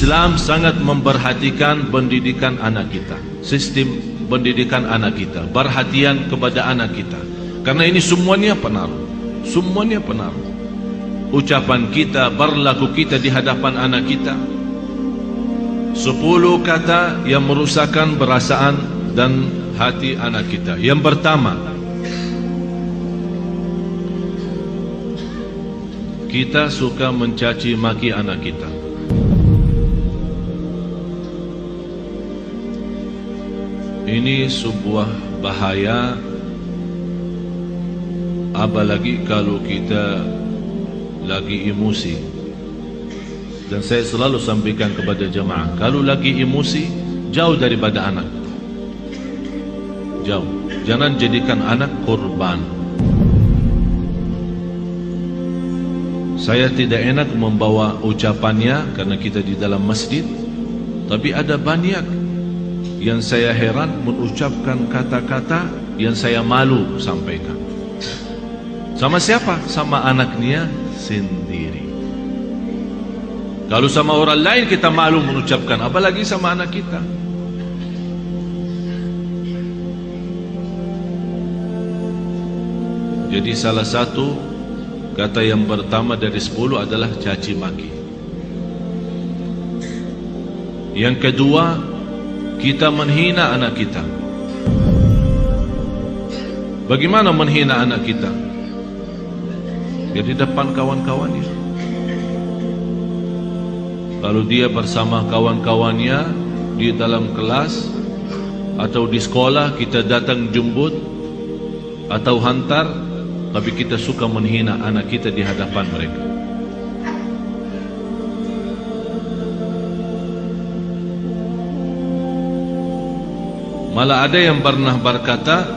Islam sangat memperhatikan pendidikan anak kita, sistem pendidikan anak kita, perhatian kepada anak kita. Karena ini semuanya pengaruh, semuanya pengaruh. Ucapan kita, berlaku kita di hadapan anak kita. 10 kata yang merusakkan perasaan dan hati anak kita. Yang pertama, kita suka mencaci maki anak kita. Ini sebuah bahaya, apalagi kalau kita lagi emosi. Dan saya selalu sampaikan kepada jemaah, kalau lagi emosi, jauh daripada anak. Jauh. Jangan jadikan anak korban. Saya tidak enak membawa ucapannya karena kita di dalam masjid, tapi ada banyak yang saya heran mengucapkan kata-kata yang saya malu sampaikan. Sama siapa? Sama anaknya sendiri. Kalau sama orang lain kita malu mengucapkan, apalagi sama anak kita. Jadi salah satu kata yang pertama dari 10 adalah caci maki. Yang kedua, kita menghina anak kita. Bagaimana menghina anak kita? Di depan kawan-kawannya. Kalau dia bersama kawan-kawannya di dalam kelas atau di sekolah, kita datang jemput atau hantar, tapi kita suka menghina anak kita di hadapan mereka. Malah ada yang pernah berkata,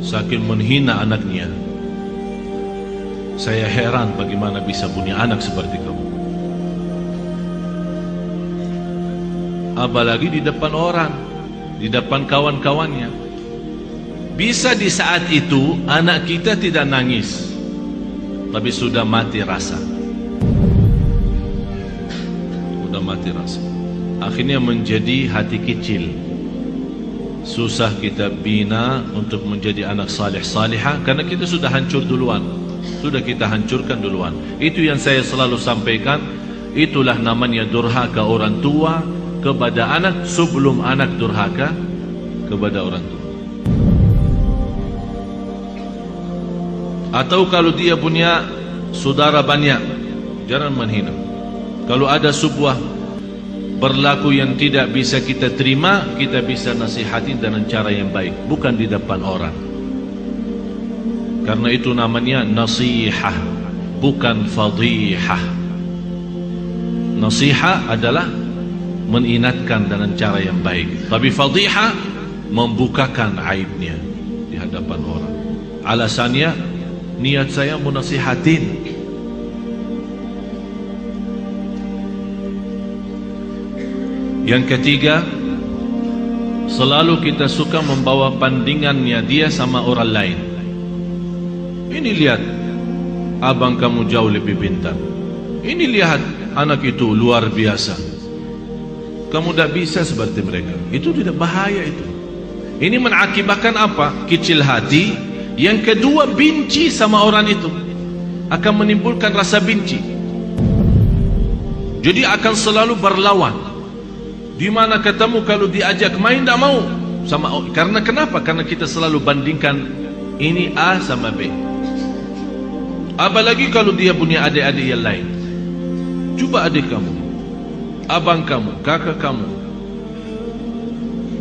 saking menghina anaknya, saya heran bagaimana bisa punya anak seperti kamu. Apalagi di depan orang, di depan kawan-kawannya. Bisa di saat itu anak kita tidak nangis, tapi sudah mati rasa. Sudah mati rasa. Akhirnya menjadi hati kecil. Susah kita bina untuk menjadi anak salih salihah karena kita sudah hancur duluan. Sudah kita hancurkan duluan. Itu yang saya selalu sampaikan. Itulah namanya durhaka orang tua kepada anak sebelum anak durhaka kepada orang tua. Atau kalau dia punya saudara banyak, jangan menghina. Kalau ada sebuah berlaku yang tidak bisa kita terima, kita bisa nasihati dengan cara yang baik, bukan di depan orang. Karena itu namanya nasihah, bukan fadihah. Nasihah adalah mengingatkan dengan cara yang baik, tapi fadihah membukakan aibnya di hadapan orang. Alasannya, niat saya menasihatin. Yang ketiga, selalu kita suka membawa bandingannya dia sama orang lain. Ini lihat, abang kamu jauh lebih pintar. Ini lihat, anak itu luar biasa. Kamu tidak bisa seperti mereka. Itu tidak bahaya itu. Ini mengakibatkan apa? Kecil hati. Yang kedua, benci sama orang itu. Akan menimbulkan rasa benci. Jadi akan selalu berlawan. Di mana ketemu kalau diajak main tidak mau sama. Karena kenapa? Karena kita selalu bandingkan ini A sama B. Apalagi kalau dia punya adik-adik yang lain. Coba adik kamu, abang kamu, kakak kamu,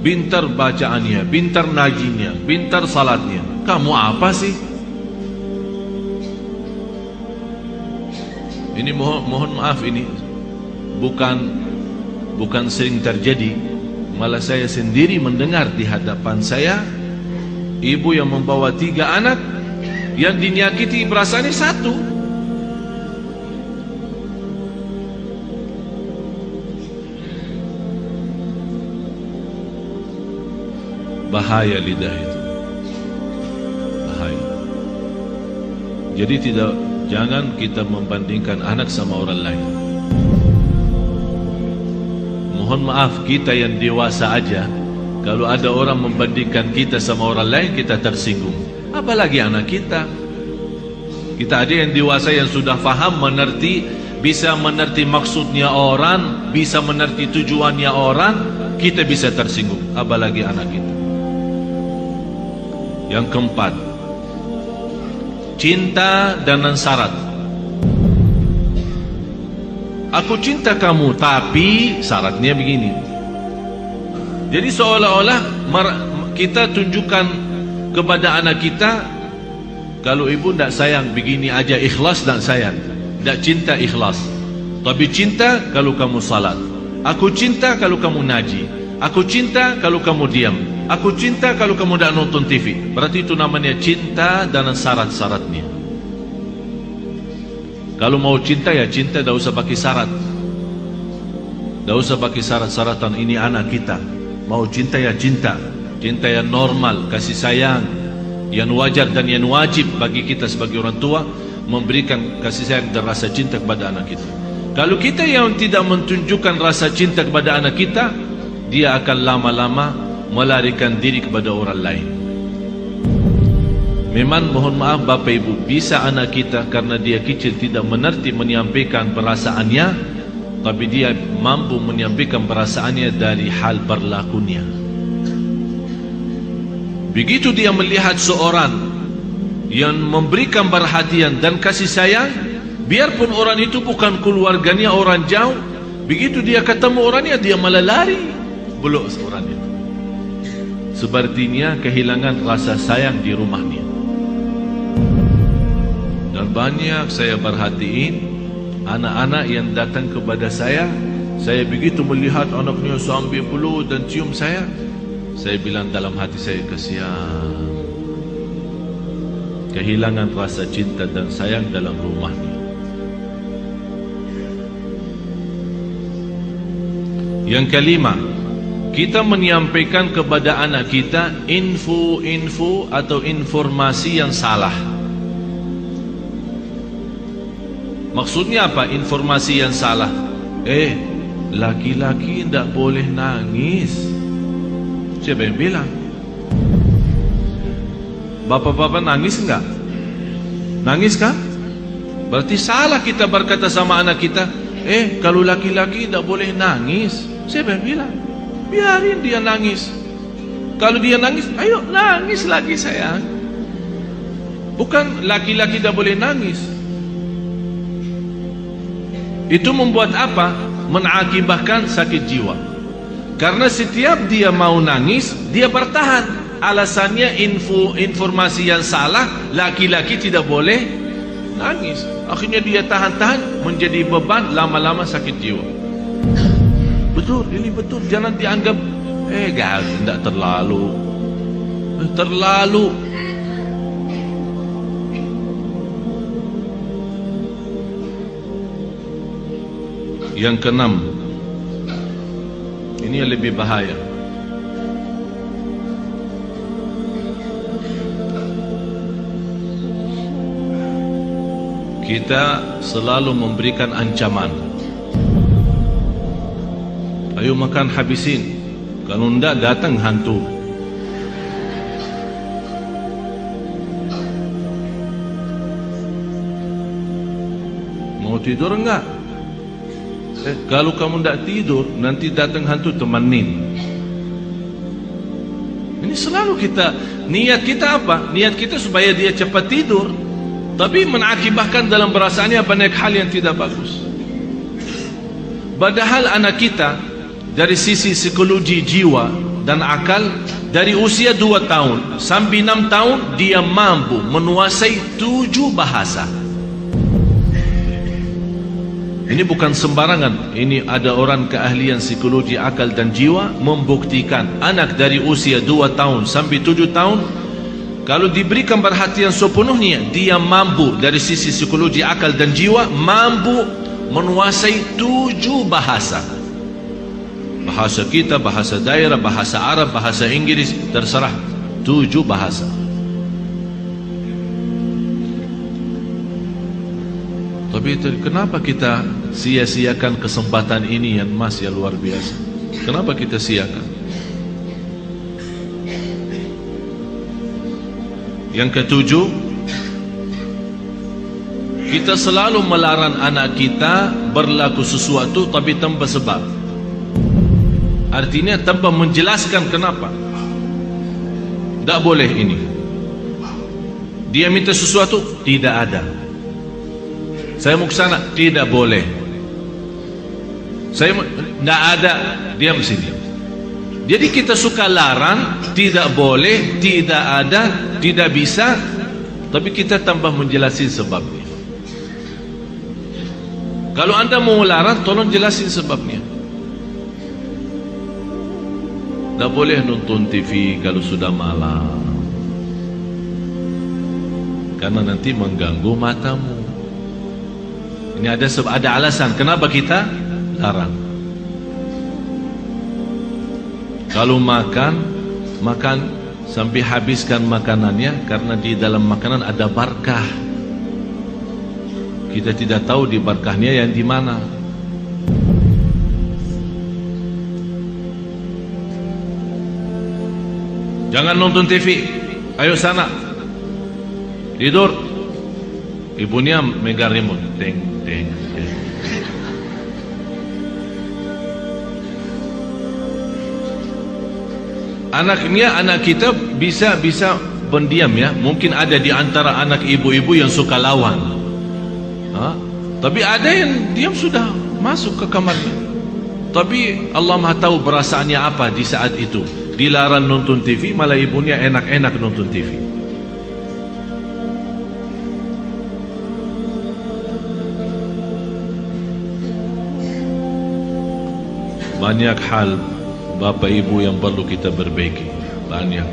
pintar bacaannya, pintar najinya, pintar salatnya. Kamu apa sih? Ini mohon maaf, ini bukan sering terjadi, malah saya sendiri mendengar di hadapan saya ibu yang membawa 3 anak yang dinyakiti perasaannya 1. Bahaya lidah itu, bahaya. Jadi Jangan kita membandingkan anak sama orang lain. Mohon maaf, kita yang dewasa aja, kalau ada orang membandingkan kita sama orang lain, kita tersinggung. Apalagi anak kita. Kita ada yang dewasa yang sudah faham, mengerti, bisa mengerti maksudnya orang, bisa mengerti tujuannya orang, kita bisa tersinggung. Apalagi anak kita. Yang keempat, cinta dengan syarat. Aku cinta kamu, tapi syaratnya begini. Jadi seolah-olah kita tunjukkan kepada anak kita, kalau ibu tidak sayang begini aja, ikhlas tidak sayang, tidak cinta ikhlas. Tapi cinta kalau kamu salat. Aku cinta kalau kamu ngaji. Aku cinta kalau kamu diam. Aku cinta kalau kamu tidak nonton TV. Berarti itu namanya cinta dan syarat-syaratnya. Kalau mau cinta ya cinta, tidak usah pakai syarat. Tidak usah pakai syarat-syaratan. Ini anak kita. Mau cinta ya cinta. Cinta yang normal, kasih sayang, yang wajar dan yang wajib bagi kita sebagai orang tua, memberikan kasih sayang dan rasa cinta kepada anak kita. Kalau kita yang tidak menunjukkan rasa cinta kepada anak kita, dia akan lama-lama melarikan diri kepada orang lain. Memang mohon maaf Bapak Ibu, bisa anak kita karena dia kecil tidak mengerti menyampaikan perasaannya, tapi dia mampu menyampaikan perasaannya dari hal berlakunya. Begitu dia melihat seorang yang memberikan perhatian dan kasih sayang, biarpun orang itu bukan keluarganya, orang jauh, begitu dia ketemu orangnya, dia malah lari, belok orang itu. Sepertinya kehilangan rasa sayang di rumahnya. Dan banyak saya perhatiin anak-anak yang datang kepada saya begitu melihat anaknya sambil peluk dan cium saya bilang dalam hati saya, kasihan, kehilangan rasa cinta dan sayang dalam rumahnya. Yang kelima, kita menyampaikan kepada anak kita info-info atau informasi yang salah. Maksudnya apa informasi yang salah? Laki-laki tidak boleh nangis. Siapa yang bilang? Bapak-bapak nangis enggak? Nangis kan? Berarti salah kita berkata sama anak kita, kalau laki-laki tidak boleh nangis. Siapa yang bilang? Biarin dia nangis. Kalau dia nangis, ayo nangis lagi sayang. Bukan laki-laki tidak boleh nangis. Itu membuat apa? Mengakibatkan sakit jiwa. Karena setiap dia mau nangis, dia bertahan. Alasannya informasi yang salah, laki-laki tidak boleh nangis. Akhirnya dia tahan-tahan, menjadi beban, lama-lama sakit jiwa. Betul, ini betul. Jangan dianggap tidak terlalu. Terlalu. Yang keenam, ini yang lebih bahaya. Kita selalu memberikan ancaman. Ayo makan habisin, kalau tidak datang hantu. Mau tidur enggak? Kalau kamu tidak tidur, nanti datang hantu, temanin. Ini selalu kita, niat kita apa? Niat kita supaya dia cepat tidur, tapi mengakibatkan dalam perasaannya banyak hal yang tidak bagus. Padahal anak kita dari sisi psikologi jiwa dan akal, dari usia 2 tahun sampai 6 tahun dia mampu menguasai 7 bahasa. Ini bukan sembarangan. Ini ada orang keahlian psikologi akal dan jiwa membuktikan anak dari usia 2 tahun sampai 7 tahun, kalau diberikan perhatian sepenuhnya, dia mampu dari sisi psikologi akal dan jiwa mampu menguasai 7 bahasa. Bahasa kita, bahasa daerah, bahasa Arab, bahasa Inggris, terserah. 7 bahasa. Tapi kenapa kita sia-siakan kesempatan ini yang masih luar biasa? Kenapa kita siakan? Yang ketujuh, kita selalu melarang anak kita berlaku sesuatu tapi tanpa sebab. Artinya tanpa menjelaskan kenapa. Tak boleh ini. Dia minta sesuatu, tidak ada. Saya mau ke sana, tidak boleh. Saya tidak ada, diam sini. Jadi kita suka larang, tidak boleh, tidak ada, tidak bisa, tapi kita tambah menjelaskan sebabnya. Kalau anda mau larang, tolong jelasin sebabnya. Tak boleh nonton TV kalau sudah malam, karena nanti mengganggu matamu. Ini ada alasan kenapa kita larang. Kalau makan sampai habiskan makanannya, karena di dalam makanan ada barakah. Kita tidak tahu di barakahnya yang di mana. Jangan nonton TV. Ayo sana. Tidur. Ibunya megang remote. Teng, teng, teng. Anak kita bisa pendiam ya. Mungkin ada di antara anak ibu-ibu yang suka lawan. Tapi ada yang diam sudah masuk ke kamarnya. Tapi Allah Maha tahu perasaannya apa di saat itu. Dilarang nonton TV, malah ibunya enak-enak nonton TV. Banyak hal Bapak Ibu yang perlu kita perbaiki. Banyak.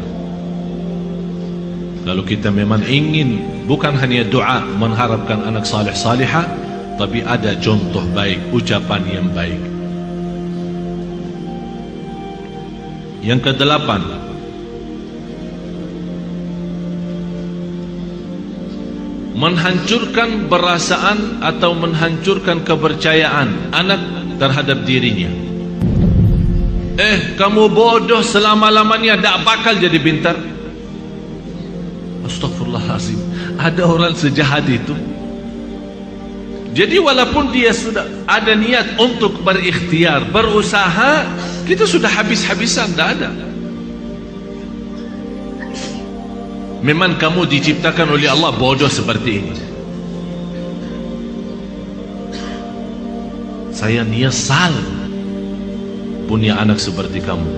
Kalau kita memang ingin bukan hanya doa mengharapkan anak saleh salihah, tapi ada contoh baik, ucapan yang baik. Yang kedelapan, menghancurkan perasaan atau menghancurkan kepercayaan anak terhadap dirinya. Kamu bodoh selama-lamanya, tak bakal jadi pintar. Astagfirullahaladzim. Ada orang sejahat itu. Jadi walaupun dia sudah ada niat untuk berikhtiar, berusaha, kita sudah habis-habisan, tak ada. Memang kamu diciptakan oleh Allah bodoh seperti ini. Saya nyesal punya anak seperti kamu.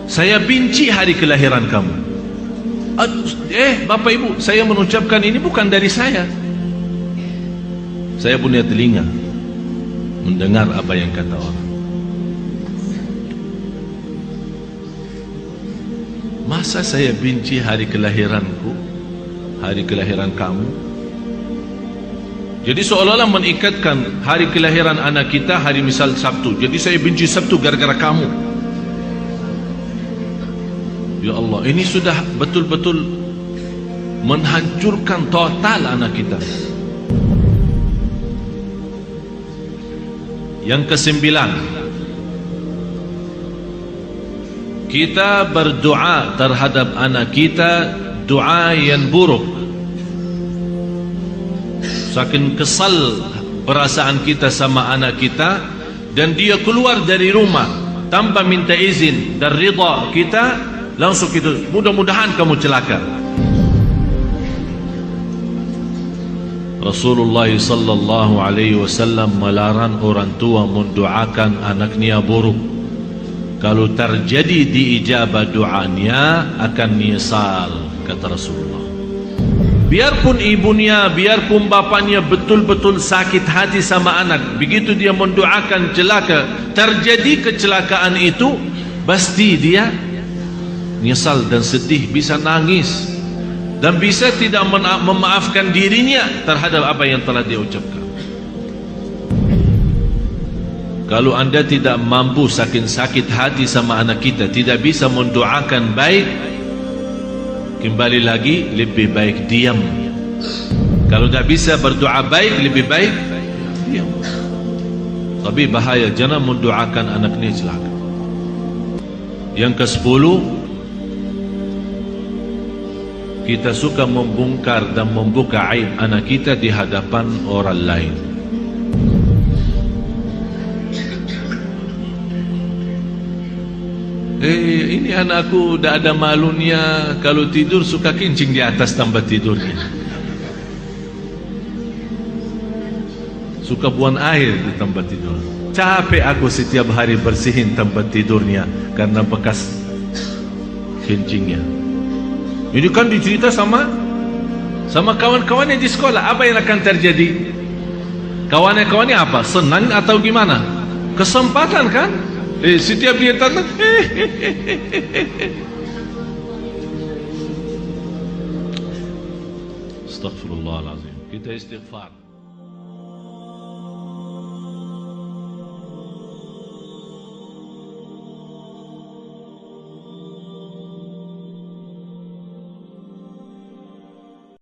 Saya benci hari kelahiran kamu. Bapak Ibu, saya mengucapkan ini bukan dari saya. Saya punya telinga mendengar apa yang kata orang. Masa saya benci hari kelahiranku, hari kelahiran kamu? Jadi seolah-olah mengikatkan hari kelahiran anak kita hari misal Sabtu. Jadi saya benci Sabtu gara-gara kamu. Ya Allah, ini sudah betul-betul menghancurkan total anak kita. Yang kesembilan, kita berdoa terhadap anak kita doa yang buruk. Saking kesal perasaan kita sama anak kita, dan dia keluar dari rumah tanpa minta izin dan ridha kita, langsung itu mudah-mudahan kamu celaka. Rasulullah sallallahu alaihi wasallam melarang orang tua mendoakan anaknya buruk. Kalau terjadi diijabah doanya akan nyesal, kata Rasulullah. Biarpun ibunya, biarpun bapaknya betul-betul sakit hati sama anak, begitu dia mendoakan celaka, terjadi kecelakaan itu, pasti dia nyesal dan sedih, bisa nangis, dan bisa tidak memaafkan dirinya terhadap apa yang telah dia ucapkan. Kalau anda tidak mampu saking sakit hati sama anak kita, tidak bisa mendoakan baik, kembali lagi lebih baik diam. Kalau tak bisa berdoa baik, lebih baik diam. Tapi bahaya, jangan mendoakan anak ni celaka. Yang ke-10, kita suka membongkar dan membuka aib anak kita di hadapan orang lain. Ini anakku dah ada malunya, kalau tidur suka kencing di atas tempat tidurnya, suka buang air di tempat tidur. Capek aku setiap hari bersihin tempat tidurnya karena bekas kencingnya. Ini kan dicerita sama kawan-kawannya di sekolah. Apa yang akan terjadi? Kawan-kawannya apa? Senang atau gimana? Kesempatan kan? Setiap dia tanya, Astaghfirullahaladzim. Kita istighfar.